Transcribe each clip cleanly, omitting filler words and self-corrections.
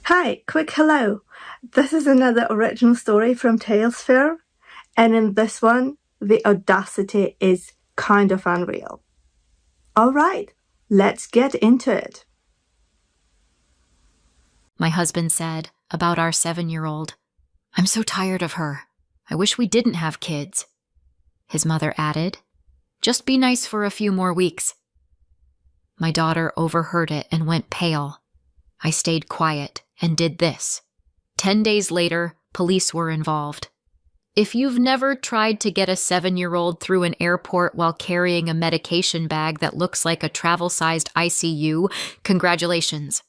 Hi, quick hello. This is another original story from Talesphere, and in this one, the audacity is kind of unreal. All right, let's get into it. My husband said about our 7-year-old. I'm so tired of her. I wish we didn't have kids. His mother added, just be nice for a few more weeks. My daughter overheard it and went pale. I stayed quiet and did this. 10 days later, police were involved. If you've never tried to get a 7-year-old through an airport while carrying a medication bag that looks like a travel-sized ICU, congratulations.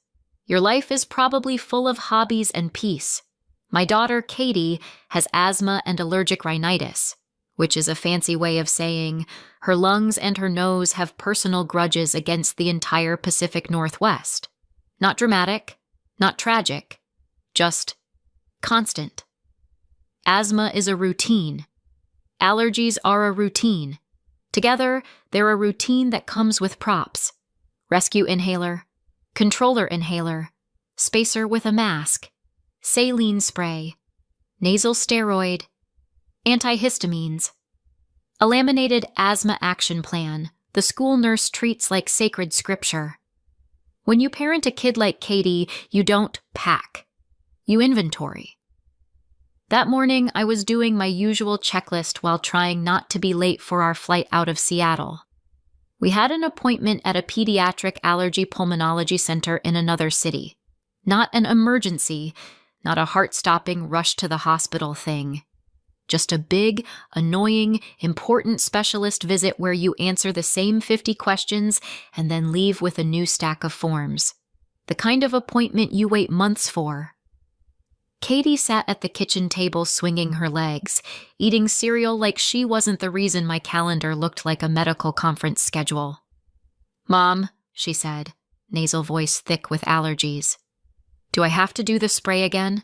Your life is probably full of hobbies and peace. My daughter, Katie, has asthma and allergic rhinitis, which is a fancy way of saying her lungs and her nose have personal grudges against the entire Pacific Northwest. Not dramatic, not tragic, just constant. Asthma is a routine. Allergies are a routine. Together, they're a routine that comes with props. Rescue inhaler, controller inhaler, spacer with a mask, saline spray, nasal steroid, antihistamines. A laminated asthma action plan the school nurse treats like sacred scripture. When you parent a kid like Katie, you don't pack. You inventory. That morning, I was doing my usual checklist while trying not to be late for our flight out of Seattle. We had an appointment at a pediatric allergy pulmonology center in another city. Not an emergency, not a heart-stopping rush to the hospital thing. Just a big, annoying, important specialist visit where you answer the same 50 questions and then leave with a new stack of forms. The kind of appointment you wait months for. Katie sat at the kitchen table swinging her legs, eating cereal like she wasn't the reason my calendar looked like a medical conference schedule. Mom, she said, nasal voice thick with allergies. Do I have to do the spray again?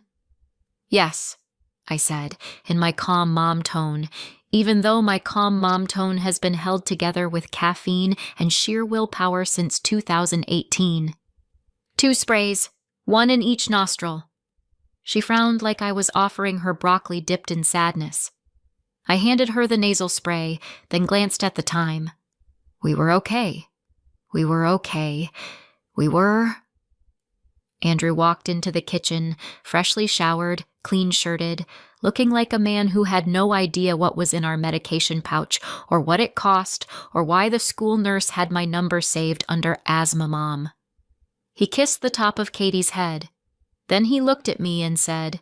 Yes, I said, in my calm mom tone, even though my calm mom tone has been held together with caffeine and sheer willpower since 2018. 2 sprays, 1 in each nostril. She frowned like I was offering her broccoli dipped in sadness. I handed her the nasal spray, then glanced at the time. We were okay. We were okay. We were... Andrew walked into the kitchen, freshly showered, clean-shirted, looking like a man who had no idea what was in our medication pouch, or what it cost, or why the school nurse had my number saved under Asthma Mom. He kissed the top of Katie's head. Then he looked at me and said,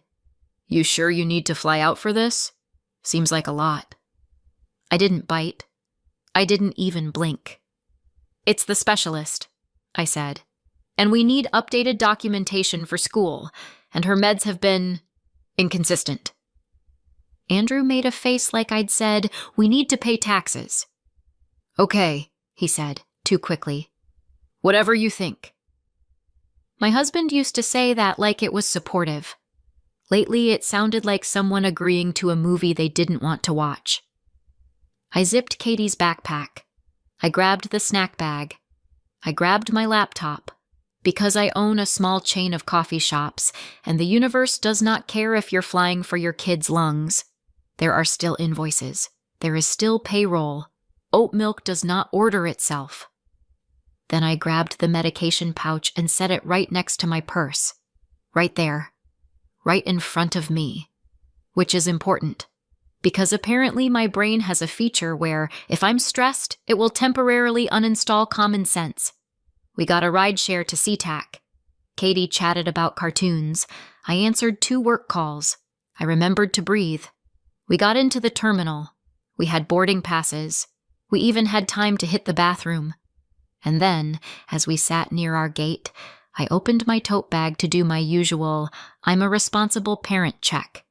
You sure you need to fly out for this? Seems like a lot. I didn't bite. I didn't even blink. It's the specialist, I said. And we need updated documentation for school, and her meds have been inconsistent. Andrew made a face like I'd said, We need to pay taxes. Okay, he said, too quickly. Whatever you think. My husband used to say that like it was supportive. Lately, it sounded like someone agreeing to a movie they didn't want to watch. I zipped Katie's backpack. I grabbed the snack bag. I grabbed my laptop. Because I own a small chain of coffee shops, and the universe does not care if you're flying for your kids' lungs. There are still invoices. There is still payroll. Oat milk does not order itself. Then I grabbed the medication pouch and set it right next to my purse. Right there. Right in front of me. Which is important. Because apparently my brain has a feature where, if I'm stressed, it will temporarily uninstall common sense. We got a rideshare to SeaTac. Katie chatted about cartoons. I answered 2 work calls. I remembered to breathe. We got into the terminal. We had boarding passes. We even had time to hit the bathroom. And then, as we sat near our gate, I opened my tote bag to do my usual, I'm a responsible parent check.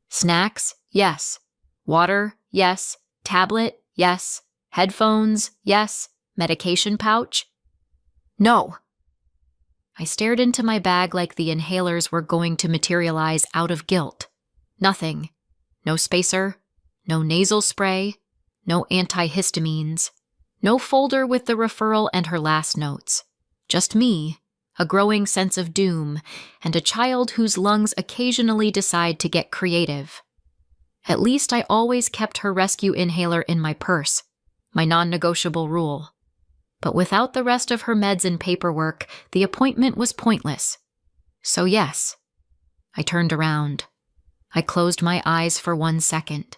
Snacks? Yes. Water? Yes. Tablet? Yes. Headphones? Yes. Medication pouch? No. I stared into my bag like the inhalers were going to materialize out of guilt. Nothing. No spacer. No nasal spray. No antihistamines. No folder with the referral and her last notes. Just me, a growing sense of doom, and a child whose lungs occasionally decide to get creative. At least I always kept her rescue inhaler in my purse, my non-negotiable rule. But without the rest of her meds and paperwork, the appointment was pointless. So yes, I turned around. I closed my eyes for 1 second.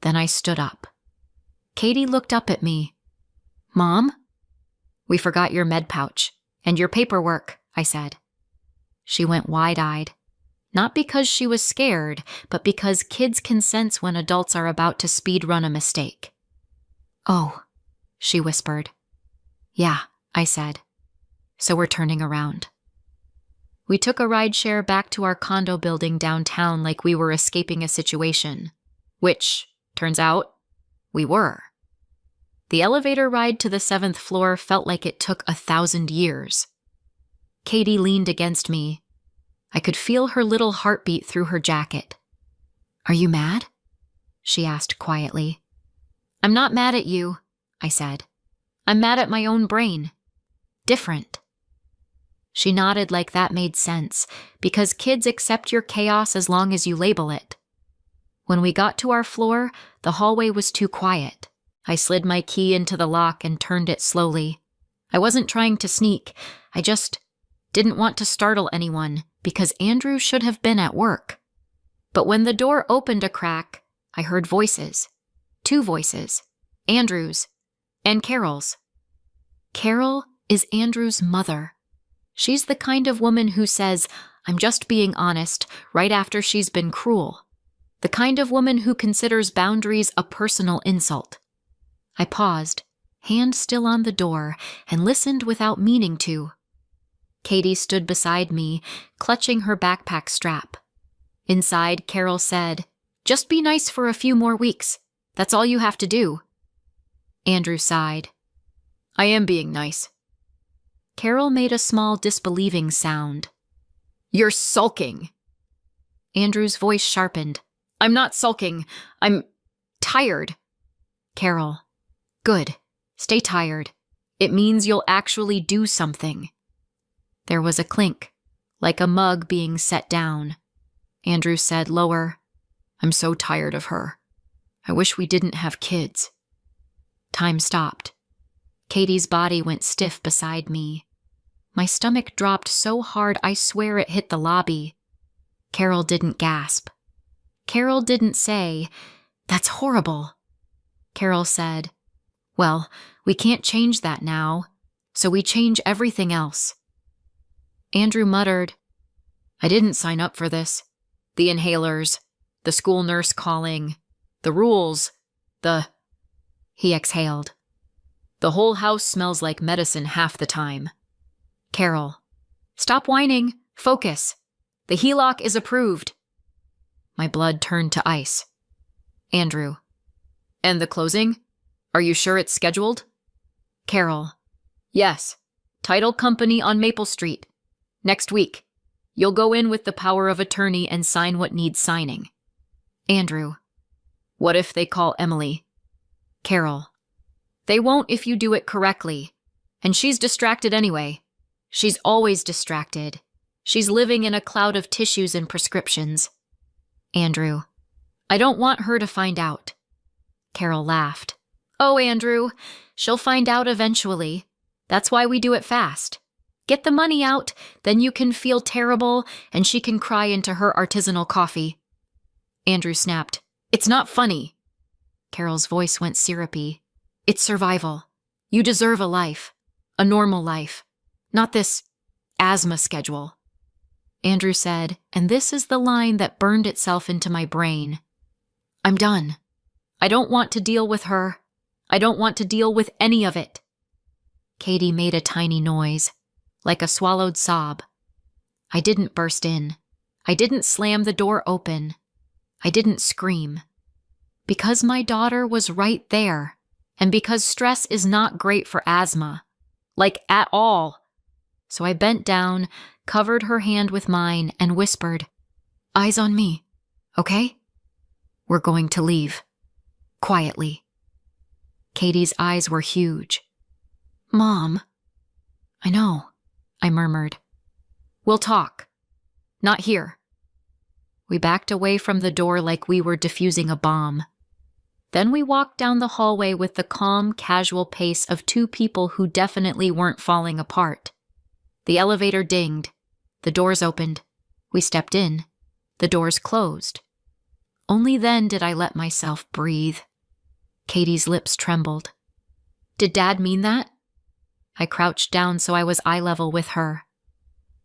Then I stood up. Katie looked up at me. "Mom?" "We forgot your med pouch. And your paperwork," I said. She went wide-eyed. Not because she was scared, but because kids can sense when adults are about to speed-run a mistake. "Oh," she whispered. "Yeah," I said. "So we're turning around." We took a rideshare back to our condo building downtown like we were escaping a situation, which, turns out, we were. The elevator ride to the 7th floor felt like it took 1,000 years. Katie leaned against me. I could feel her little heartbeat through her jacket. "Are you mad?" she asked quietly. "I'm not mad at you," I said. "I'm mad at my own brain. Different." She nodded like that made sense, because kids accept your chaos as long as you label it. When we got to our floor, the hallway was too quiet. I slid my key into the lock and turned it slowly. I wasn't trying to sneak. I just didn't want to startle anyone, because Andrew should have been at work. But when the door opened a crack, I heard voices. 2 voices. Andrew's and Carol's. Carol is Andrew's mother. She's the kind of woman who says, "I'm just being honest," right after she's been cruel. The kind of woman who considers boundaries a personal insult. I paused, hand still on the door, and listened without meaning to. Katie stood beside me, clutching her backpack strap. Inside, Carol said, "Just be nice for a few more weeks. That's all you have to do." Andrew sighed. "I am being nice." Carol made a small disbelieving sound. "You're sulking." Andrew's voice sharpened. "I'm not sulking. I'm tired." Carol. "Good. Stay tired. It means you'll actually do something." There was a clink, like a mug being set down. Andrew said lower, "I'm so tired of her. I wish we didn't have kids." Time stopped. Katie's body went stiff beside me. My stomach dropped so hard I swear it hit the lobby. Carol didn't gasp. Carol didn't say, "That's horrible." Carol said, "Well, we can't change that now, so we change everything else." Andrew muttered, "I didn't sign up for this. The inhalers, the school nurse calling, the rules, the..." He exhaled. "The whole house smells like medicine half the time." Carol, "Stop whining. Focus. The HELOC is approved." My blood turned to ice. Andrew, "And the closing? Are you sure it's scheduled?" Carol, "Yes. Title company on Maple Street. Next week. You'll go in with the power of attorney and sign what needs signing." Andrew, "What if they call Emily?" Carol, "They won't if you do it correctly. And she's distracted anyway. She's always distracted. She's living in a cloud of tissues and prescriptions." Andrew, "I don't want her to find out." Carol laughed. "Oh, Andrew, she'll find out eventually. That's why we do it fast. Get the money out, then you can feel terrible, and she can cry into her artisanal coffee." Andrew snapped, "It's not funny." Carol's voice went syrupy. "It's survival. You deserve a life. A normal life. Not this asthma schedule." Andrew said, and this is the line that burned itself into my brain, "I'm done. I don't want to deal with her. I don't want to deal with any of it." Katie made a tiny noise, like a swallowed sob. I didn't burst in. I didn't slam the door open. I didn't scream. Because my daughter was right there, and because stress is not great for asthma. Like, at all. So I bent down, covered her hand with mine, and whispered, "Eyes on me, okay? We're going to leave. Quietly." Katie's eyes were huge. "Mom." "I know," I murmured. We'll talk. Not here. We backed away from the door like we were defusing a bomb. Then we walked down the hallway with the calm, casual pace of two people who definitely weren't falling apart. The elevator dinged. The doors opened. We stepped in. The doors closed. Only then did I let myself breathe. Katie's lips trembled. Did Dad mean that? I crouched down so I was eye level with her.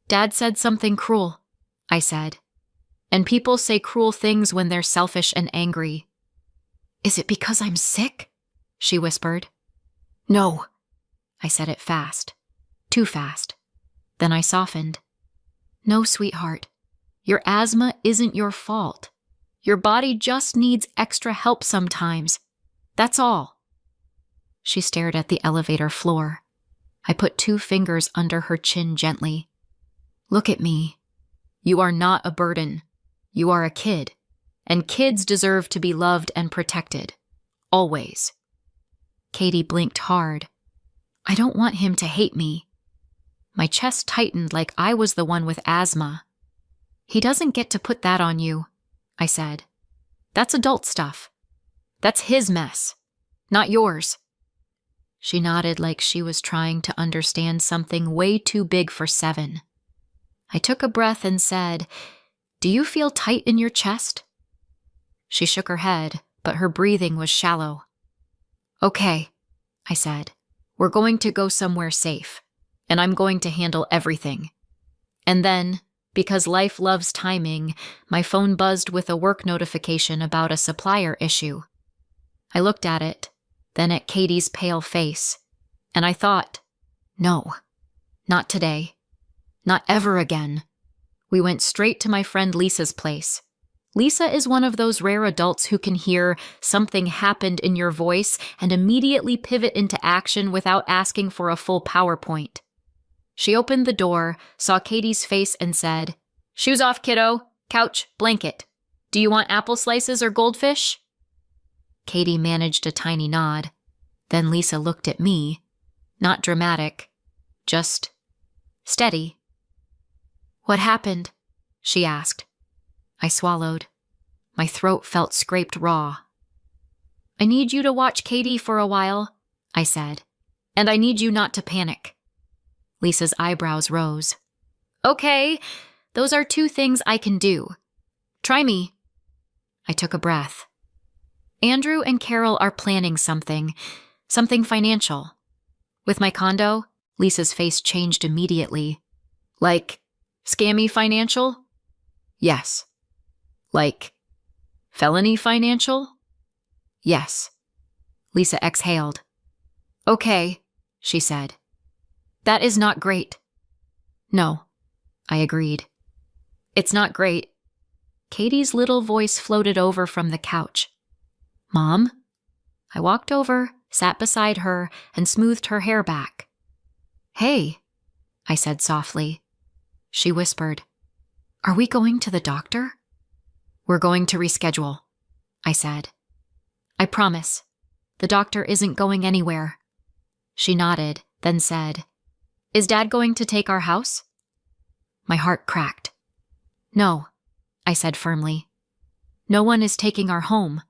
Dad said something cruel, I said. And people say cruel things when they're selfish and angry. Is it because I'm sick? She whispered. No. I said it fast. Too fast. Then I softened. No, sweetheart. Your asthma isn't your fault. Your body just needs extra help sometimes. That's all. She stared at the elevator floor. I put 2 fingers under her chin gently. Look at me. You are not a burden. You are a kid. And kids deserve to be loved and protected. Always. Katie blinked hard. I don't want him to hate me. My chest tightened like I was the one with asthma. He doesn't get to put that on you, I said. That's adult stuff. That's his mess, not yours. She nodded like she was trying to understand something way too big for 7. I took a breath and said, Do you feel tight in your chest? She shook her head, but her breathing was shallow. Okay, I said. We're going to go somewhere safe, and I'm going to handle everything. And then, because life loves timing, my phone buzzed with a work notification about a supplier issue. I looked at it, then at Katie's pale face, and I thought, no, not today. Not ever again. We went straight to my friend Lisa's place. Lisa is one of those rare adults who can hear something happened in your voice and immediately pivot into action without asking for a full PowerPoint. She opened the door, saw Katie's face, and said, Shoes off, kiddo. Couch, blanket. Do you want apple slices or goldfish? Katie managed a tiny nod. Then Lisa looked at me. Not dramatic, just steady. What happened? She asked. I swallowed. My throat felt scraped raw. I need you to watch Katie for a while, I said. And I need you not to panic. Lisa's eyebrows rose. Okay, those are 2 things I can do. Try me. I took a breath. Andrew and Carol are planning something financial. With my condo, Lisa's face changed immediately. Like, scammy financial? Yes. Like, felony financial? Yes. Lisa exhaled. Okay, she said. That is not great. No, I agreed. It's not great. Katie's little voice floated over from the couch. Mom? I walked over, sat beside her, and smoothed her hair back. Hey, I said softly. She whispered, Are we going to the doctor? We're going to reschedule, I said. I promise. The doctor isn't going anywhere. She nodded, then said, Is Dad going to take our house? My heart cracked. No, I said firmly. No one is taking our home.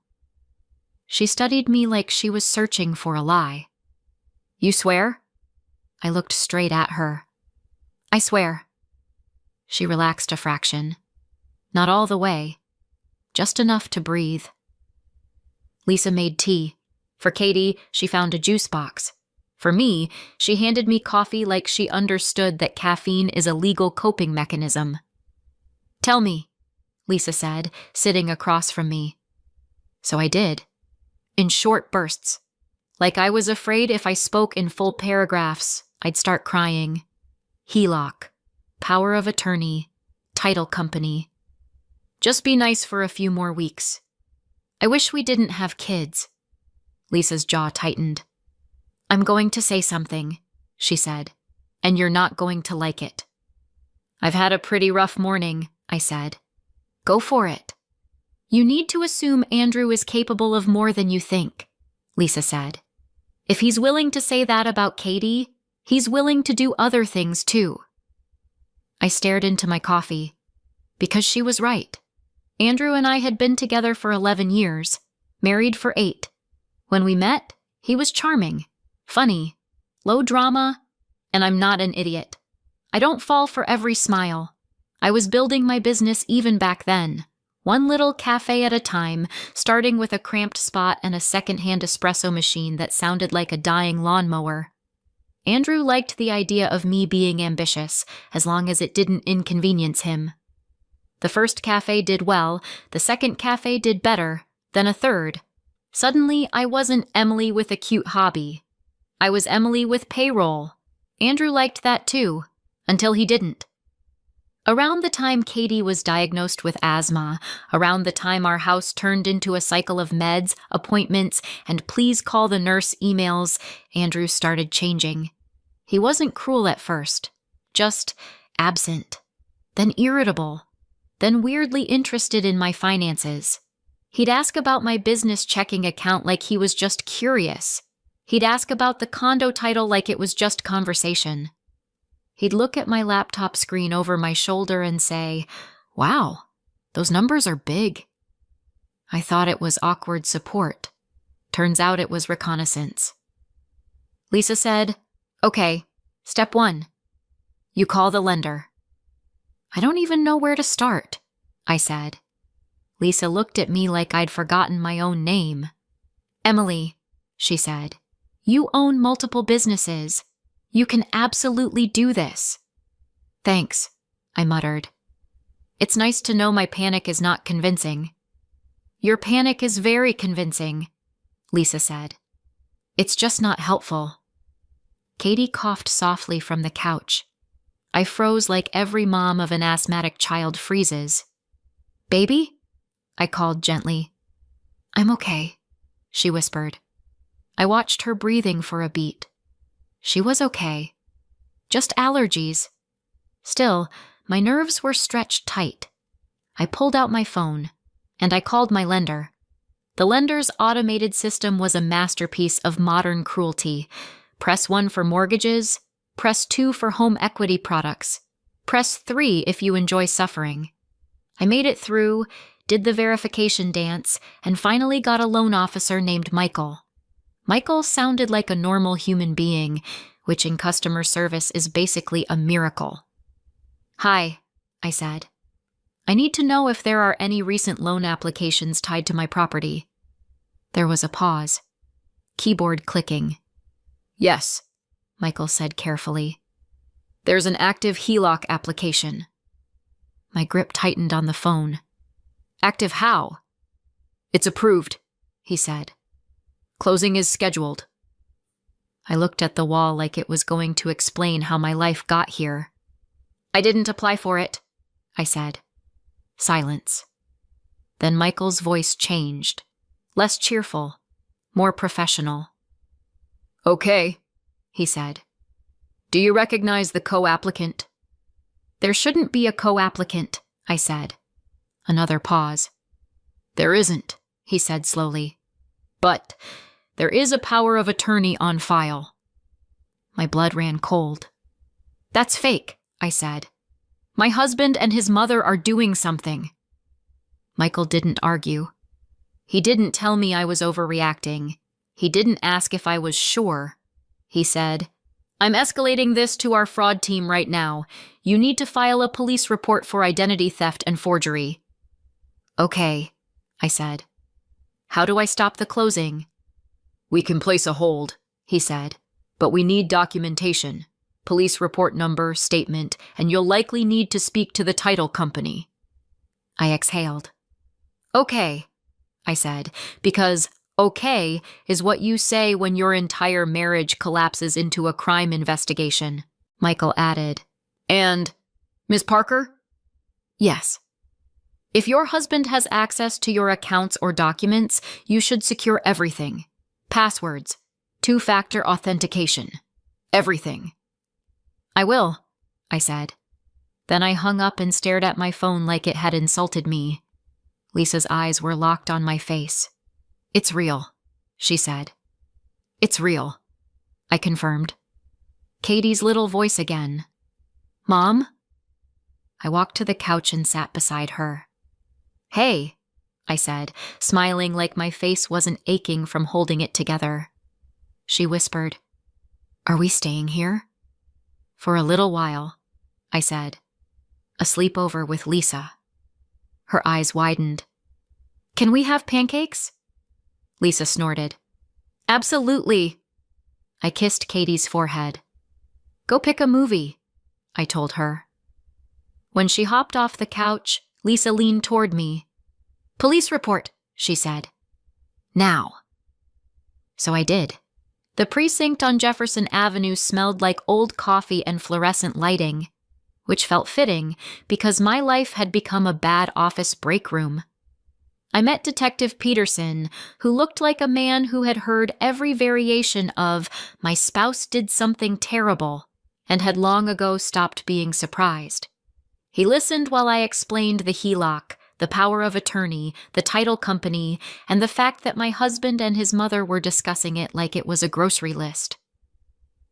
She studied me like she was searching for a lie. You swear? I looked straight at her. I swear. She relaxed a fraction. Not all the way. Just enough to breathe. Lisa made tea. For Katie, she found a juice box. For me, she handed me coffee like she understood that caffeine is a legal coping mechanism. Tell me, Lisa said, sitting across from me. So I did. In short bursts. Like I was afraid if I spoke in full paragraphs, I'd start crying. HELOC, power of attorney, title company. Just be nice for a few more weeks. I wish we didn't have kids. Lisa's jaw tightened. I'm going to say something, she said, and you're not going to like it. I've had a pretty rough morning, I said. Go for it. You need to assume Andrew is capable of more than you think, Lisa said. If he's willing to say that about Katie, he's willing to do other things too. I stared into my coffee. Because she was right. Andrew and I had been together for 11 years, married for 8. When we met, he was charming, funny, low drama, and I'm not an idiot. I don't fall for every smile. I was building my business even back then, one little cafe at a time, starting with a cramped spot and a second-hand espresso machine that sounded like a dying lawnmower. Andrew liked the idea of me being ambitious, as long as it didn't inconvenience him. The first cafe did well, the second cafe did better, then a third. Suddenly, I wasn't Emily with a cute hobby. I was Emily with payroll. Andrew liked that too, until he didn't. Around the time Katie was diagnosed with asthma, around the time our house turned into a cycle of meds, appointments, and please call the nurse emails, Andrew started changing. He wasn't cruel at first, just absent, then irritable, then weirdly interested in my finances. He'd ask about my business checking account like he was just curious. He'd ask about the condo title like it was just conversation. He'd look at my laptop screen over my shoulder and say, "Wow, those numbers are big." I thought it was awkward support. Turns out it was reconnaissance. Lisa said, "Okay, step 1. You call the lender." "I don't even know where to start," I said. Lisa looked at me like I'd forgotten my own name. "Emily," she said, "you own multiple businesses. You can absolutely do this." "Thanks," I muttered. "It's nice to know my panic is not convincing." "Your panic is very convincing," Lisa said. "It's just not helpful." Katie coughed softly from the couch. I froze like every mom of an asthmatic child freezes. "Baby?" I called gently. "I'm okay," she whispered. I watched her breathing for a beat. She was okay. Just allergies. Still, my nerves were stretched tight. I pulled out my phone, and I called my lender. The lender's automated system was a masterpiece of modern cruelty. Press 1 for mortgages, press 2 for home equity products, press 3 if you enjoy suffering. I made it through, did the verification dance, and finally got a loan officer named Michael. Michael sounded like a normal human being, which in customer service is basically a miracle. "Hi," I said. "I need to know if there are any recent loan applications tied to my property." There was a pause. Keyboard clicking. "Yes," Michael said carefully. "There's an active HELOC application." My grip tightened on the phone. "Active how?" "It's approved," he said. "Closing is scheduled." I looked at the wall like it was going to explain how my life got here. "I didn't apply for it," I said. Silence. Then Michael's voice changed. Less cheerful, more professional. "Okay," he said. "Do you recognize the co-applicant?" "There shouldn't be a co-applicant," I said. Another pause. "There isn't," he said slowly. "But there is a power of attorney on file." My blood ran cold. "That's fake," I said. "My husband and his mother are doing something." Michael didn't argue. He didn't tell me I was overreacting. He didn't ask if I was sure. He said, "I'm escalating this to our fraud team right now. You need to file a police report for identity theft and forgery." "Okay," I said. "How do I stop the closing?" "We can place a hold," he said, "but we need documentation. Police report number, statement, and you'll likely need to speak to the title company." I exhaled. "Okay," I said, because okay is what you say when your entire marriage collapses into a crime investigation. Michael added, "And, Miss Parker?" "Yes." "If your husband has access to your accounts or documents, you should secure everything. Passwords, 2-factor authentication, everything." "I will," I said. Then I hung up and stared at my phone like it had insulted me. Lisa's eyes were locked on my face. "It's real," she said. "It's real," I confirmed. Katie's little voice again. "Mom?" I walked to the couch and sat beside her. "Hey," I said, smiling like my face wasn't aching from holding it together. She whispered, "Are we staying here?" "For a little while," I said. "A sleepover with Lisa." Her eyes widened. "Can we have pancakes?" Lisa snorted. "Absolutely." I kissed Katie's forehead. "Go pick a movie," I told her. When she hopped off the couch, Lisa leaned toward me. "Police report," she said. "Now." So I did. The precinct on Jefferson Avenue smelled like old coffee and fluorescent lighting, which felt fitting because my life had become a bad office break room. I met Detective Peterson, who looked like a man who had heard every variation of "my spouse did something terrible" and had long ago stopped being surprised. He listened while I explained the HELOC, the power of attorney, the title company, and the fact that my husband and his mother were discussing it like it was a grocery list.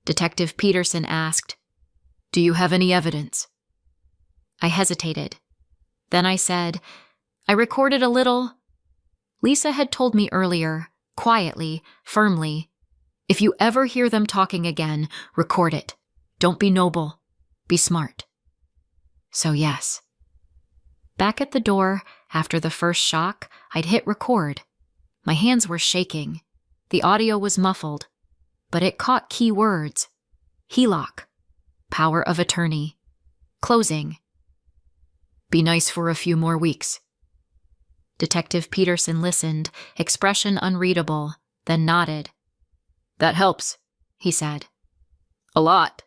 Detective Peterson asked, "Do you have any evidence?" I hesitated. Then I said, "I recorded a little." Lisa had told me earlier, quietly, firmly, "If you ever hear them talking again, record it. Don't be noble. Be smart." So yes. Back at the door, after the first shock, I'd hit record. My hands were shaking. The audio was muffled, but it caught key words. HELOC, power of attorney, closing. "Be nice for a few more weeks." Detective Peterson listened, expression unreadable, then nodded. "That helps," he said. "A lot."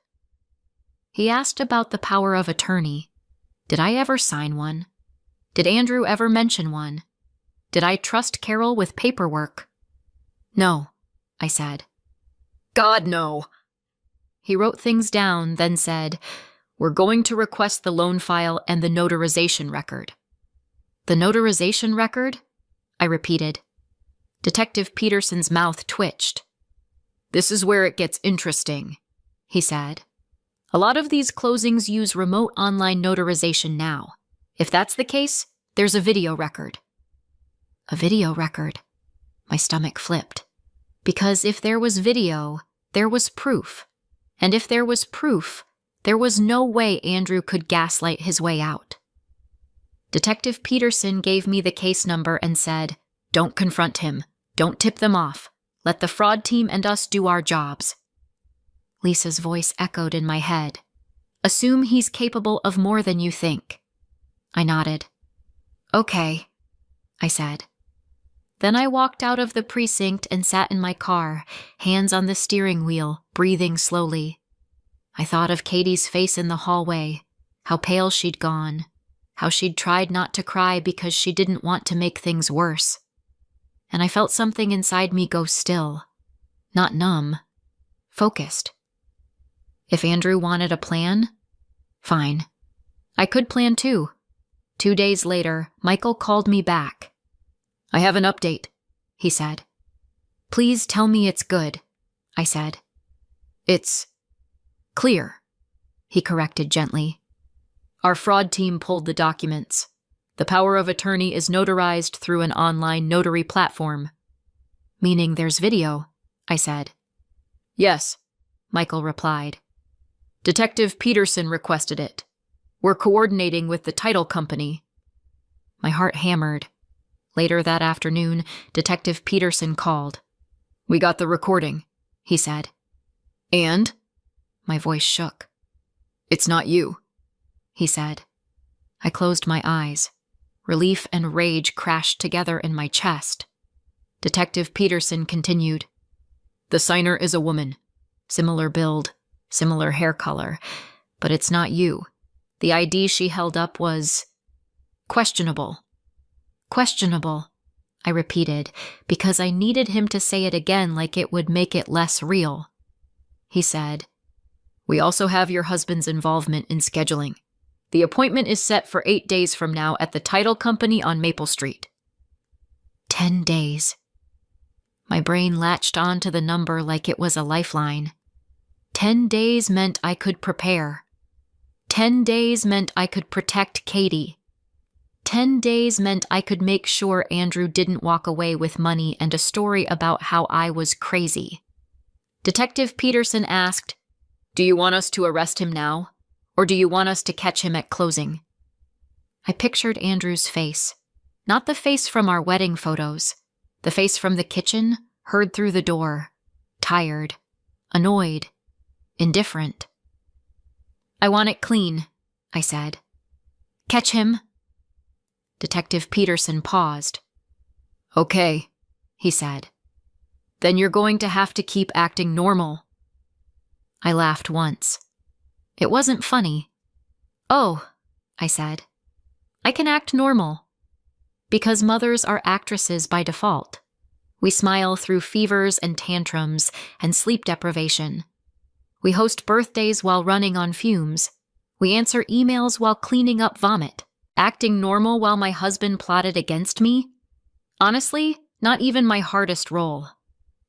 He asked about the power of attorney. Did I ever sign one? Did Andrew ever mention one? Did I trust Carol with paperwork? "No," I said. "God, no." He wrote things down, then said, "We're going to request the loan file and the notarization record." "The notarization record?" I repeated. Detective Peterson's mouth twitched. "This is where it gets interesting," he said. "A lot of these closings use remote online notarization now. If that's the case, there's a video record." A video record? My stomach flipped. Because if there was video, there was proof. And if there was proof, there was no way Andrew could gaslight his way out. Detective Peterson gave me the case number and said, "Don't confront him. Don't tip them off. Let the fraud team and us do our jobs." Lisa's voice echoed in my head. "Assume he's capable of more than you think." I nodded. "Okay," I said. Then I walked out of the precinct and sat in my car, hands on the steering wheel, breathing slowly. I thought of Katie's face in the hallway, how pale she'd gone, how she'd tried not to cry because she didn't want to make things worse. And I felt something inside me go still, not numb, focused. If Andrew wanted a plan, fine. I could plan too. 2 days later, Michael called me back. "I have an update," he said. "Please tell me it's good," I said. "It's clear," he corrected gently. "Our fraud team pulled the documents. The power of attorney is notarized through an online notary platform." "Meaning there's video," I said. "Yes," Michael replied. "Detective Peterson requested it. We're coordinating with the title company." My heart hammered. Later that afternoon, Detective Peterson called. "We got the recording," he said. "And?" My voice shook. "It's not you," he said. I closed my eyes. Relief and rage crashed together in my chest. Detective Peterson continued. "The signer is a woman. Similar build, similar hair color. But it's not you. The ID she held up was questionable." "Questionable," I repeated, because I needed him to say it again like it would make it less real. He said, "We also have your husband's involvement in scheduling. The appointment is set for 8 days from now at the title company on Maple Street." 10 days. My brain latched on to the number like it was a lifeline. 10 days meant I could prepare. 10 days meant I could protect Katie. 10 days meant I could make sure Andrew didn't walk away with money and a story about how I was crazy. Detective Peterson asked, "Do you want us to arrest him now? Or do you want us to catch him at closing?" I pictured Andrew's face. Not the face from our wedding photos. The face from the kitchen, heard through the door. Tired. Annoyed. Indifferent. "I want it clean," I said. "Catch him." Detective Peterson paused. "Okay," he said. "Then you're going to have to keep acting normal." I laughed once. It wasn't funny. "Oh," I said, "I can act normal." Because mothers are actresses by default. We smile through fevers and tantrums and sleep deprivation. We host birthdays while running on fumes. We answer emails while cleaning up vomit. Acting normal while my husband plotted against me? Honestly, not even my hardest role.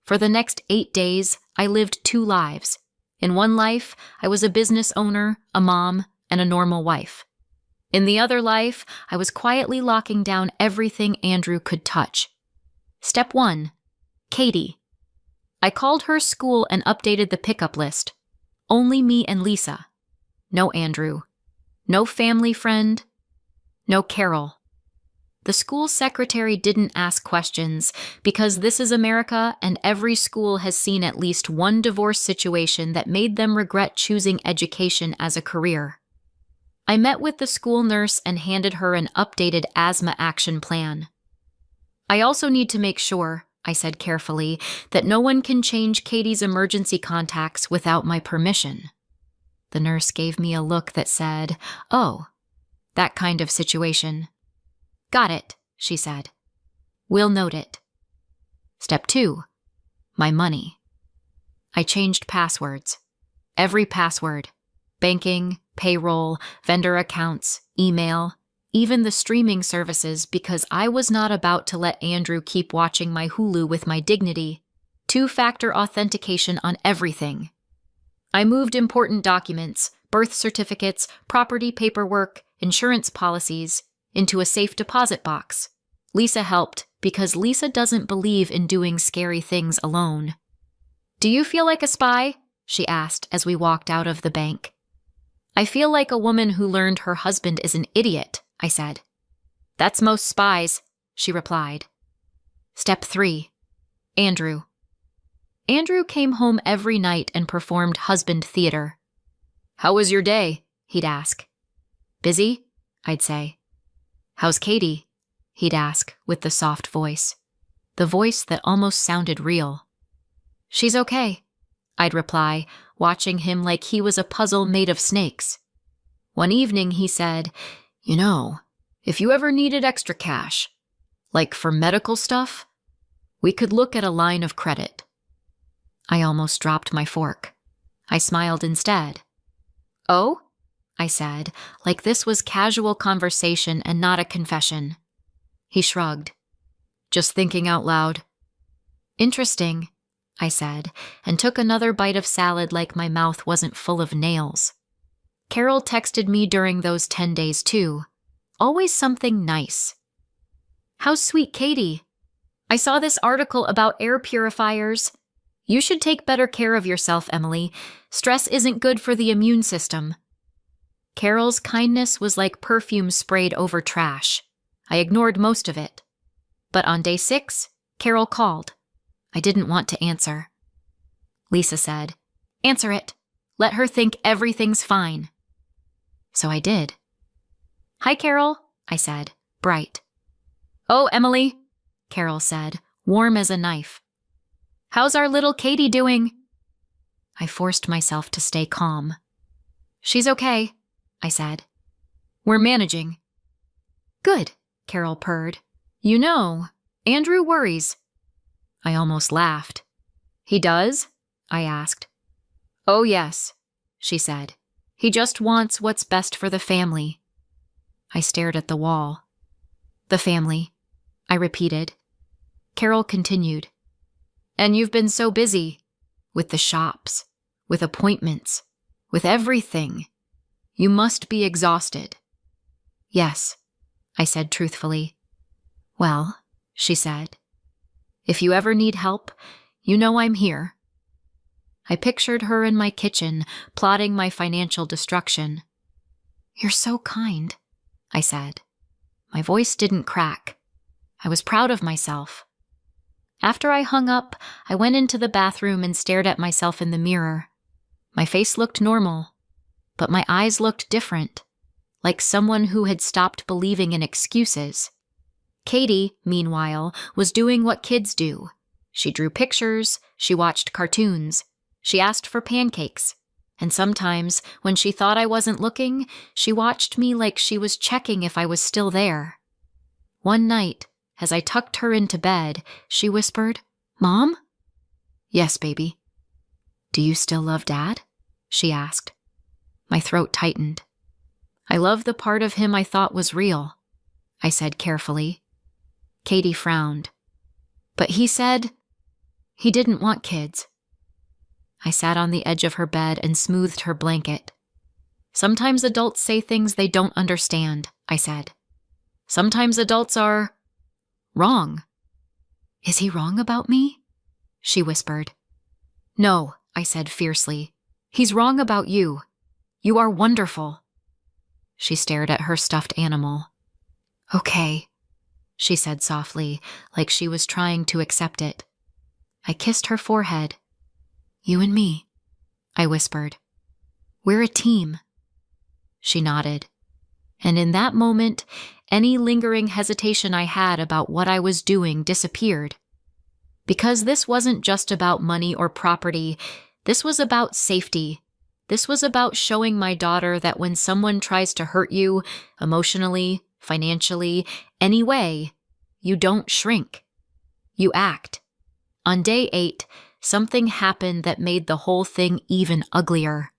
For the next 8 days, I lived 2 lives. In one life, I was a business owner, a mom, and a normal wife. In the other life, I was quietly locking down everything Andrew could touch. Step 1. Katie. I called her school and updated the pickup list. Only me and Lisa. No Andrew. No family friend. No Carol. The school secretary didn't ask questions because this is America and every school has seen at least one divorce situation that made them regret choosing education as a career. I met with the school nurse and handed her an updated asthma action plan. "I also need to make sure," I said carefully, "that no one can change Katie's emergency contacts without my permission." The nurse gave me a look that said, "Oh, that kind of situation." "Got it," she said. "We'll note it." Step 2. My money. I changed passwords. Every password. Banking, payroll, vendor accounts, email, even the streaming services, because I was not about to let Andrew keep watching my Hulu with my dignity. 2-factor authentication on everything. I moved important documents, birth certificates, property paperwork, insurance policies, into a safe deposit box. Lisa helped because Lisa doesn't believe in doing scary things alone. "Do you feel like a spy?" she asked as we walked out of the bank. "I feel like a woman who learned her husband is an idiot," I said. "That's most spies," she replied. Step 3. Andrew. Andrew came home every night and performed husband theater. "How was your day?" he'd ask. "Busy?" I'd say. "How's Katie?" he'd ask with the soft voice, the voice that almost sounded real. "She's okay," I'd reply, watching him like he was a puzzle made of snakes. One evening he said, "You know, if you ever needed extra cash, like for medical stuff, we could look at a line of credit." I almost dropped my fork. I smiled instead. "Oh?" I said, like this was casual conversation and not a confession. He shrugged. "Just thinking out loud." "Interesting," I said, and took another bite of salad like my mouth wasn't full of nails. Carol texted me during those 10 days too. Always something nice. "How's sweet Katie? I saw this article about air purifiers. You should take better care of yourself, Emily. Stress isn't good for the immune system." Carol's kindness was like perfume sprayed over trash. I ignored most of it. But on day 6, Carol called. I didn't want to answer. Lisa said, "Answer it. Let her think everything's fine." So I did. "Hi, Carol," I said, bright. "Oh, Emily," Carol said, warm as a knife. "How's our little Katie doing?" I forced myself to stay calm. "She's okay," I said. "We're managing." "Good," Carol purred. "You know, Andrew worries." I almost laughed. "He does?" I asked. "Oh, yes," she said. "He just wants what's best for the family." I stared at the wall. "The family," I repeated. Carol continued. "And you've been so busy. With the shops, with appointments, with everything. You must be exhausted." "Yes," I said truthfully. "Well," she said, "if you ever need help, you know I'm here." I pictured her in my kitchen, plotting my financial destruction. "You're so kind," I said. My voice didn't crack. I was proud of myself. After I hung up, I went into the bathroom and stared at myself in the mirror. My face looked normal, but my eyes looked different, like someone who had stopped believing in excuses. Katie, meanwhile, was doing what kids do. She drew pictures, she watched cartoons, she asked for pancakes, and sometimes, when she thought I wasn't looking, she watched me like she was checking if I was still there. One night, as I tucked her into bed, she whispered, "Mom?" "Yes, baby." "Do you still love Dad?" she asked. My throat tightened. "I love the part of him I thought was real," I said carefully. Katie frowned. "But he said he didn't want kids." I sat on the edge of her bed and smoothed her blanket. "Sometimes adults say things they don't understand," I said. "Sometimes adults are wrong." "Is he wrong about me?" she whispered. "No," I said fiercely. "He's wrong about you. You are wonderful." She stared at her stuffed animal. "Okay," she said softly, like she was trying to accept it. I kissed her forehead. "You and me," I whispered. "We're a team." She nodded. And in that moment, any lingering hesitation I had about what I was doing disappeared. Because this wasn't just about money or property, this was about safety. This was about showing my daughter that when someone tries to hurt you, emotionally, financially, any way, you don't shrink. You act. On day 8, something happened that made the whole thing even uglier.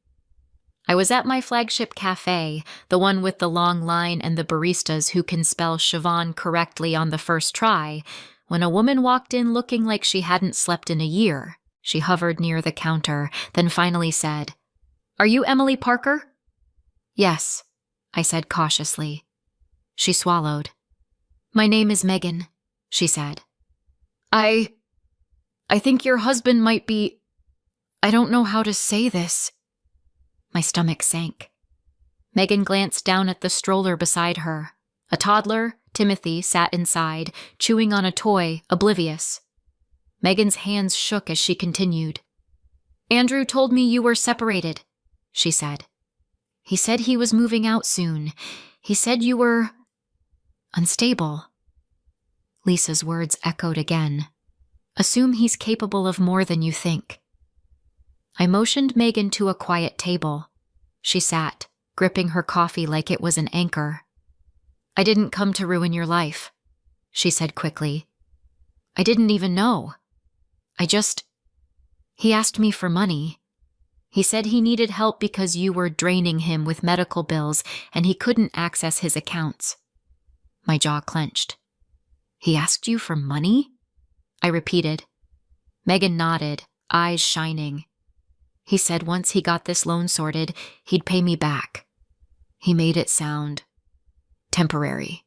I was at my flagship cafe, the one with the long line and the baristas who can spell Siobhan correctly on the first try, when a woman walked in looking like she hadn't slept in a year. She hovered near the counter, then finally said, "Are you Emily Parker?" "Yes," I said cautiously. She swallowed. "My name is Megan," she said. I think your husband might be... I don't know how to say this." My stomach sank. Megan glanced down at the stroller beside her. A toddler, Timothy, sat inside, chewing on a toy, oblivious. Megan's hands shook as she continued. "Andrew told me you were separated," she said. "He said he was moving out soon. He said you were... unstable." Lisa's words echoed again. "Assume he's capable of more than you think." I motioned Megan to a quiet table. She sat, gripping her coffee like it was an anchor. "I didn't come to ruin your life," she said quickly. "I didn't even know. He asked me for money. He said he needed help because you were draining him with medical bills and he couldn't access his accounts." My jaw clenched. "He asked you for money?" I repeated. Megan nodded, eyes shining. "He said once he got this loan sorted, he'd pay me back. He made it sound temporary."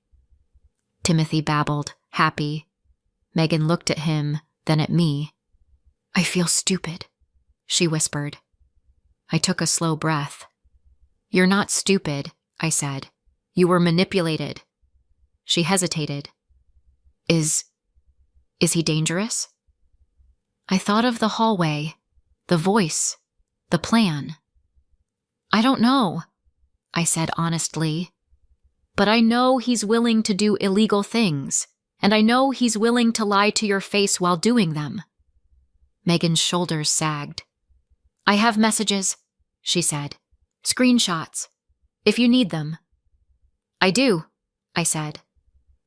Timothy babbled, happy. Megan looked at him, then at me. "I feel stupid," she whispered. I took a slow breath. "You're not stupid," I said. "You were manipulated." She hesitated. Is he dangerous?" I thought of the hallway, the voice, the plan. "I don't know," I said honestly. "But I know he's willing to do illegal things, and I know he's willing to lie to your face while doing them." Megan's shoulders sagged. "I have messages," she said. "Screenshots. If you need them." "I do," I said.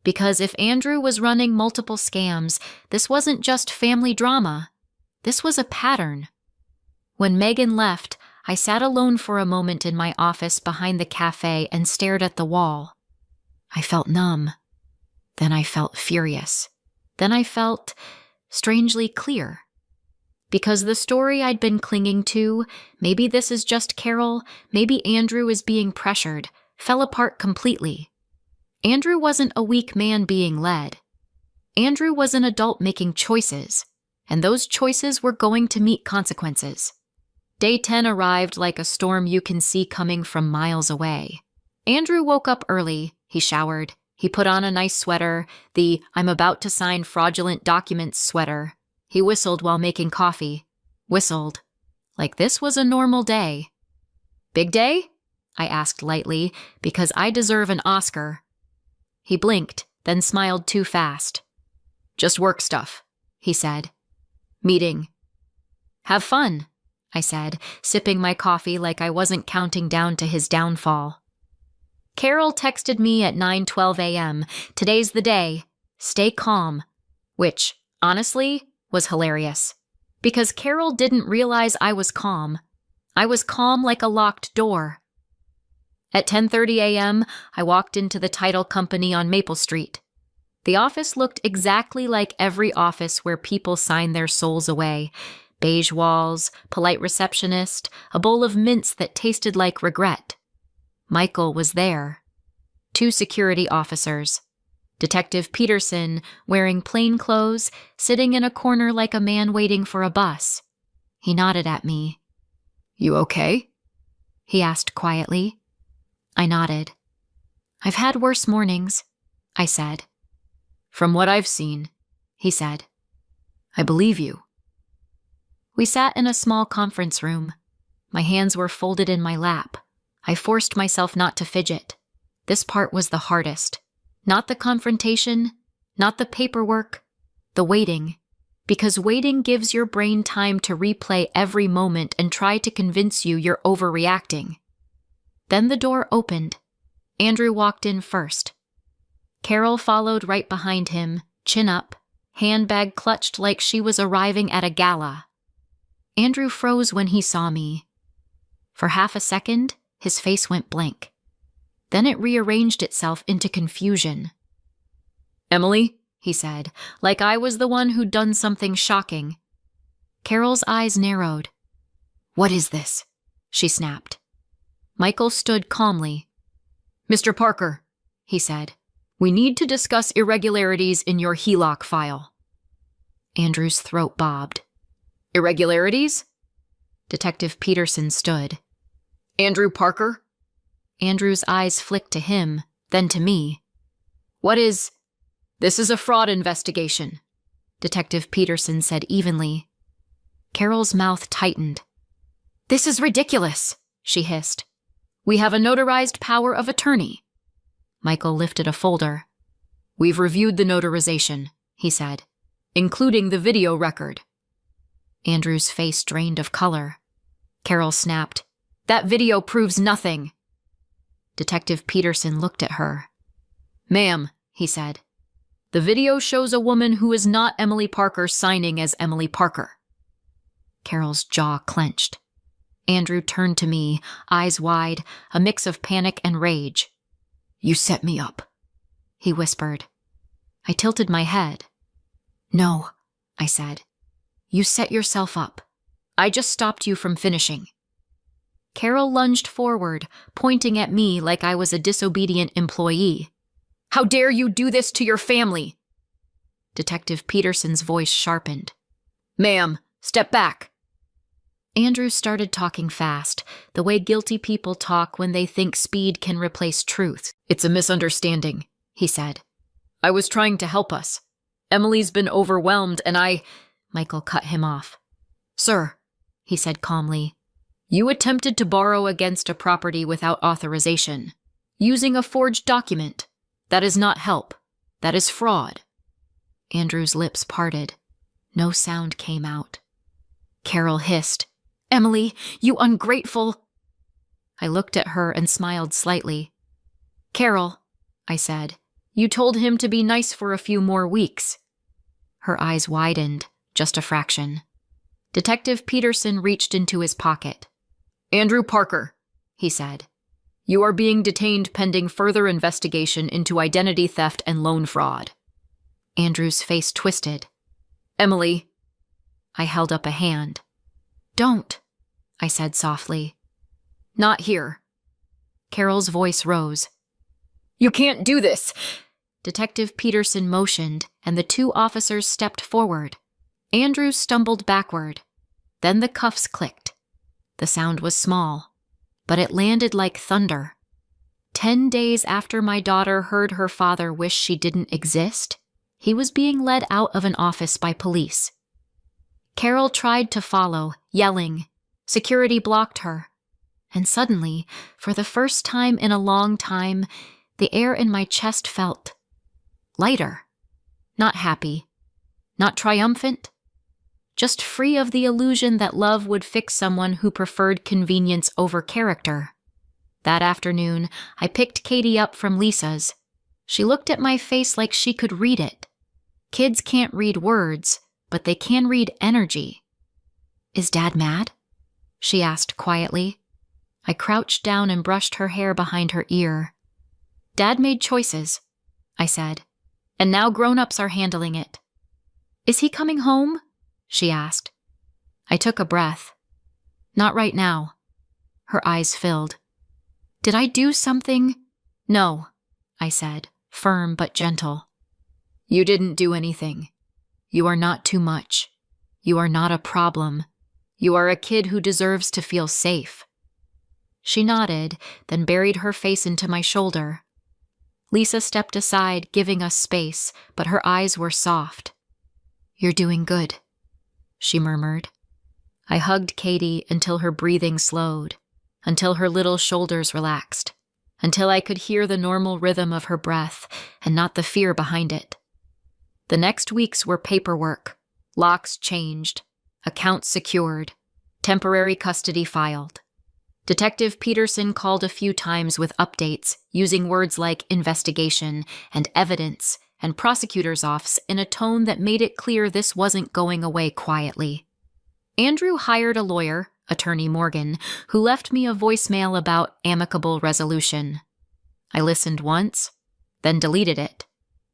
Because if Andrew was running multiple scams, this wasn't just family drama. This was a pattern. When Megan left, I sat alone for a moment in my office behind the cafe and stared at the wall. I felt numb. Then I felt furious. Then I felt strangely clear. Because the story I'd been clinging to, maybe this is just Carol, maybe Andrew is being pressured, fell apart completely. Andrew wasn't a weak man being led. Andrew was an adult making choices, and those choices were going to meet consequences. Day 10 arrived like a storm you can see coming from miles away. Andrew woke up early, he showered, he put on a nice sweater, the "I'm about to sign fraudulent documents" sweater. He whistled while making coffee. Whistled. Like this was a normal day. "Big day?" I asked lightly, because I deserve an Oscar. He blinked, then smiled too fast. "Just work stuff," he said. "Meeting." "Have fun," I said, sipping my coffee like I wasn't counting down to his downfall. Carol texted me at 9:12 a.m., "Today's the day. Stay calm," which, honestly, was hilarious. Because Carol didn't realize I was calm. I was calm like a locked door. At 10:30 a.m., I walked into the title company on Maple Street. The office looked exactly like every office where people sign their souls away. Beige walls, polite receptionist, a bowl of mints that tasted like regret. Michael was there. 2 security officers. Detective Peterson, wearing plain clothes, sitting in a corner like a man waiting for a bus. He nodded at me. "You okay?" he asked quietly. I nodded. "I've had worse mornings," I said. "From what I've seen," he said. "I believe you." We sat in a small conference room. My hands were folded in my lap. I forced myself not to fidget. This part was the hardest. Not the confrontation, not the paperwork, the waiting. Because waiting gives your brain time to replay every moment and try to convince you you're overreacting. Then the door opened. Andrew walked in first. Carol followed right behind him, chin up, handbag clutched like she was arriving at a gala. Andrew froze when he saw me. For half a second, his face went blank. Then it rearranged itself into confusion. "Emily," he said, like I was the one who'd done something shocking. Carol's eyes narrowed. "What is this?" she snapped. Michael stood calmly. "Mr. Parker," he said, "we need to discuss irregularities in your HELOC file." Andrew's throat bobbed. "Irregularities?" Detective Peterson stood. "Andrew Parker?" Andrew's eyes flicked to him, then to me. "This is a fraud investigation," Detective Peterson said evenly. Carol's mouth tightened. "This is ridiculous," she hissed. "We have a notarized power of attorney." Michael lifted a folder. "We've reviewed the notarization," he said, "including the video record." Andrew's face drained of color. Carol snapped, "That video proves nothing." Detective Peterson looked at her. "Ma'am," he said, "the video shows a woman who is not Emily Parker signing as Emily Parker." Carol's jaw clenched. Andrew turned to me, eyes wide, a mix of panic and rage. "You set me up," he whispered. I tilted my head. "No," I said. "You set yourself up. I just stopped you from finishing." Carol lunged forward, pointing at me like I was a disobedient employee. "How dare you do this to your family?" Detective Peterson's voice sharpened. "Ma'am, step back." Andrew started talking fast, the way guilty people talk when they think speed can replace truth. "It's a misunderstanding," he said. "I was trying to help us. Emily's been overwhelmed and Michael cut him off. "Sir," he said calmly, "you attempted to borrow against a property without authorization, using a forged document. That is not help. That is fraud." Andrew's lips parted. No sound came out. Carol hissed, "Emily, you ungrateful—" I looked at her and smiled slightly. "Carol," I said, "you told him to be nice for a few more weeks." Her eyes widened, just a fraction. Detective Peterson reached into his pocket. "Andrew Parker," he said, "you are being detained pending further investigation into identity theft and loan fraud." Andrew's face twisted. "Emily." I held up a hand. "Don't," I said softly. "Not here." Carol's voice rose. "You can't do this!" Detective Peterson motioned, and the two officers stepped forward. Andrew stumbled backward. Then the cuffs clicked. The sound was small, but it landed like thunder. 10 days after my daughter heard her father wish she didn't exist, he was being led out of an office by police. Carol tried to follow, yelling. Security blocked her. And suddenly, for the first time in a long time, the air in my chest felt lighter. Not happy. Not triumphant. Just free of the illusion that love would fix someone who preferred convenience over character. That afternoon, I picked Katie up from Lisa's. She looked at my face like she could read it. Kids can't read words, but they can read energy. "Is Dad mad?" she asked quietly. I crouched down and brushed her hair behind her ear. "Dad made choices," I said, "and now grown-ups are handling it." "Is he coming home?" she asked. I took a breath. "Not right now." Her eyes filled. "Did I do something?" "No," I said, firm but gentle. "You didn't do anything. You are not too much. You are not a problem. You are a kid who deserves to feel safe." She nodded, then buried her face into my shoulder. Lisa stepped aside, giving us space, but her eyes were soft. "You're doing good," she murmured. I hugged Katie until her breathing slowed, until her little shoulders relaxed, until I could hear the normal rhythm of her breath and not the fear behind it. The next weeks were paperwork, locks changed, accounts secured, temporary custody filed. Detective Peterson called a few times with updates, using words like investigation and evidence and prosecutor's office in a tone that made it clear this wasn't going away quietly. Andrew hired a lawyer, Attorney Morgan, who left me a voicemail about amicable resolution. I listened once, then deleted it,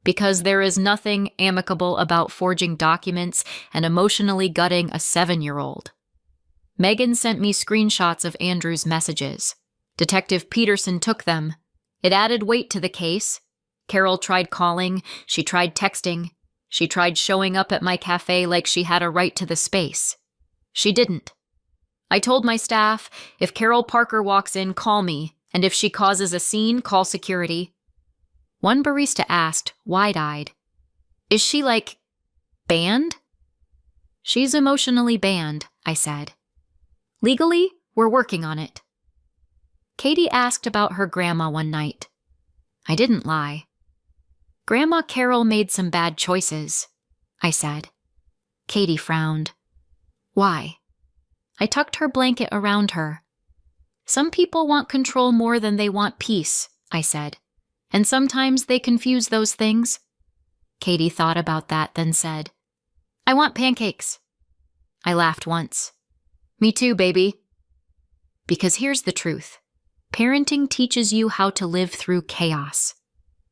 because there is nothing amicable about forging documents and emotionally gutting a 7-year-old. Megan sent me screenshots of Andrew's messages. Detective Peterson took them. It added weight to the case. Carol tried calling, she tried texting, she tried showing up at my cafe like she had a right to the space. She didn't. I told my staff, if Carol Parker walks in, call me, and if she causes a scene, call security. One barista asked, wide-eyed, "Is she, banned?" "She's emotionally banned," I said. "Legally, we're working on it." Katie asked about her grandma one night. I didn't lie. "Grandma Carol made some bad choices," I said. Katie frowned. "Why?" I tucked her blanket around her. "Some people want control more than they want peace," I said. "And sometimes they confuse those things." Katie thought about that, then said, "I want pancakes." I laughed once. "Me too, baby." Because here's the truth. Parenting teaches you how to live through chaos.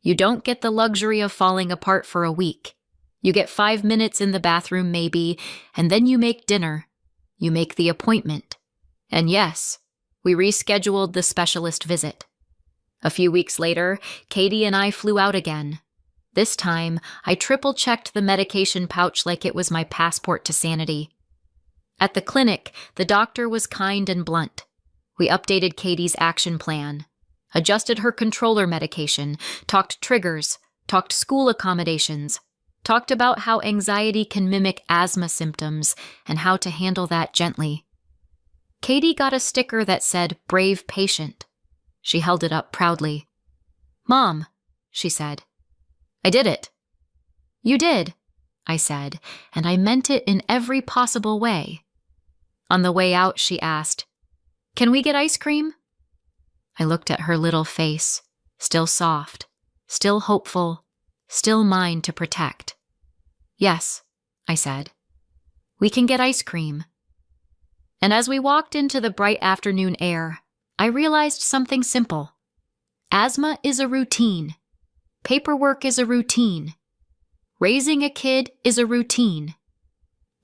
You don't get the luxury of falling apart for a week. You get 5 minutes in the bathroom maybe, and then you make dinner. You make the appointment. And yes, we rescheduled the specialist visit. A few weeks later, Katie and I flew out again. This time, I triple-checked the medication pouch like it was my passport to sanity. At the clinic, the doctor was kind and blunt. We updated Katie's action plan, adjusted her controller medication, talked triggers, talked school accommodations, talked about how anxiety can mimic asthma symptoms and how to handle that gently. Katie got a sticker that said, "Brave Patient." She held it up proudly. "Mom," she said, "I did it." "You did," I said, and I meant it in every possible way. On the way out, she asked, "Can we get ice cream?" I looked at her little face, still soft, still hopeful, still mine to protect. "Yes," I said. "We can get ice cream." And as we walked into the bright afternoon air, I realized something simple. Asthma is a routine. Paperwork is a routine. Raising a kid is a routine.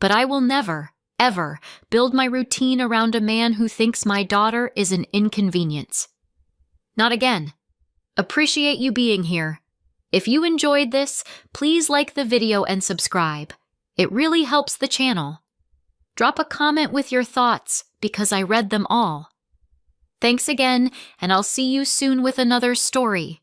But I will never, ever build my routine around a man who thinks my daughter is an inconvenience. Not again. Appreciate you being here. If you enjoyed this, please like the video and subscribe. It really helps the channel. Drop a comment with your thoughts, because I read them all. Thanks again, and I'll see you soon with another story.